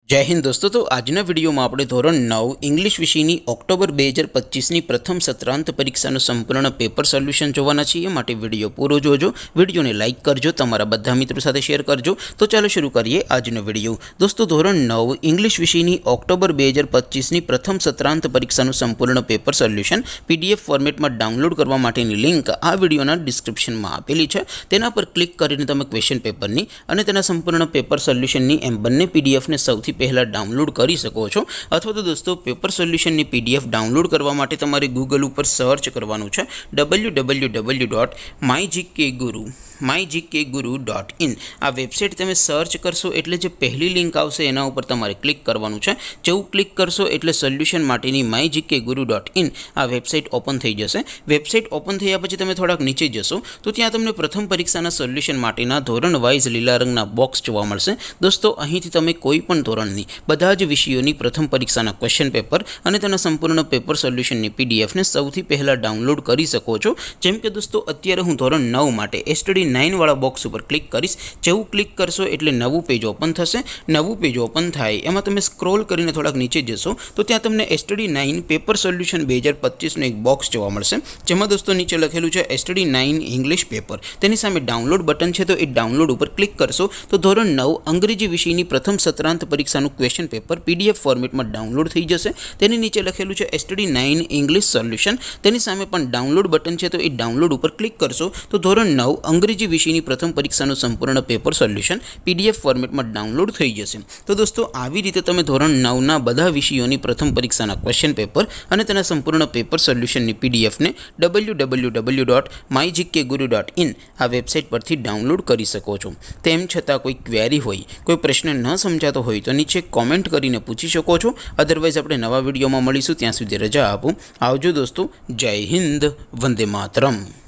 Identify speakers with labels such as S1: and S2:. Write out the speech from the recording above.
S1: जय हिंद दोस्तों। तो आजना विडियो में આપણે ધોરણ 9 इंग्लिश વિષયની ઓક્ટોબર 2025ની પ્રથમ સત્રાંત પરીક્ષાનું સંપૂર્ણ પેપર સોલ્યુશન જોવાના છીએ। માટે વિડિયો પૂરો જોજો, વિડિયોને લાઈક કરજો, તમારા બધા મિત્રો સાથે શેર કરજો। તો ચાલો શરૂ કરીએ આજનો વિડિયો। દોસ્તો ધોરણ 9 इंग्लिश વિષયની ઓક્ટોબર 2025ની પ્રથમ સત્રાંત પરીક્ષાનું સંપૂર્ણ પેપર સોલ્યુશન PDF ફોર્મેટમાં ડાઉનલોડ કરવા માટેની લિંક આ વિડિયોના ડિસ્ક્રિપ્શનમાં આપેલી છે। તેના પર ક્લિક કરીને તમે ક્વેશ્ચન પેપરની અને તેના સંપૂર્ણ પેપર સોલ્યુશનની એમ બંને PDF ને સૌથી पहला डाउनलॉड कर सको छो। अथवा तो दोस्तों पेपर सोल्यूशन की PDF डाउनलॉड करवा माटे तमारे गूगल पर सर्च करवानुं छे www.mygkguru.in। आ वेबसाइट तमे सर्च करशो एटले जे पहली लिंक आवशे एना उपर तमारे क्लिक करवानुं छे। जेवुं क्लिक करशो एटले सोल्यूशन माटेनी mygkguru.in आ वेबसाइट ओपन थई जशे। वेबसाइट ओपन थया पछी तमे थोड़ाक नीचे जशो तो त्यां तमने प्रथम परीक्षाना सोल्यूशन माटेना धोरण वाइज लीला रंगना बॉक्स जोवा मळशे। दोस्तों અહીંથી તમે કોઈ પણ ધોરણની બધા જ વિષયોની પ્રથમ પરીક્ષાના ક્વેશ્ચન પેપર અને તેના સંપૂર્ણ પેપર સોલ્યુશનની PDF ને સૌથી પહેલા ડાઉનલોડ કરી શકો છો। જેમ કે દોસ્તો અત્યારે હું ધોરણ 9 માટે STD 9 વાળા બોક્સ ઉપર ક્લિક કરીશ। જેવું ક્લિક કરશો એટલે નવું પેજ ઓપન થશે। નવું પેજ ઓપન થાય એમાં તમે સ્ક્રોલ કરીને થોડાક નીચે જશો તો ત્યાં તમને STD 9 પેપર સોલ્યુશન 2025 નું એક બોક્સ જોવા મળશે। જેમાં દોસ્તો નીચે લખેલું છે STD 9 ઇંગ્લિશ પેપર। તેની સામે ડાઉનલોડ બટન છે, તો એ ડાઉનલોડ ઉપર ક્લિક કરશો તો ધોરણ 9 અંગ્રેજી વિષયની પ્રથમ સત્રાંત પરીક્ષાનું क्वेश्चन पेपर PDF फॉर्मेट में डाउनलॉड थी जैसे। तेनी नीचे लखेलू है STD 9 इंग्लिश सोल्यूशन। तेनी सामे पण डाउनलॉड बटन है, तो ये डाउनलॉड पर क्लिक करशो तो धोरण 9 अंग्रेजी विषयनी प्रथम परीक्षाનું संपूर्ण पेपर सोल्यूशन PDF फॉर्मेट में डाउनलॉड थई जशे। तो दोस्तों આવી રીતે તમે ધોરણ 9 ના બધા વિષયોની પ્રથમ પરીક્ષાના ક્વેશ્ચન પેપર અને તેના સંપૂર્ણ પેપર સોલ્યુશનની PDF ને www.mygkguru.in આ વેબસાઇટ પરથી ડાઉનલોડ કરી શકો છો। તેમ છતાં કોઈ ક્વેરી હોય, કોઈ પ્રશ્ન ન સમજાતો હોય તો નીચે कॉमेंट करीने पूछी सको छो। अदरवाइज अपने नवा विडियो में मळीशुं, त्यां सुधी रजा आपो। आवजो दोस्तों। जय हिंद, वंदे मातरम।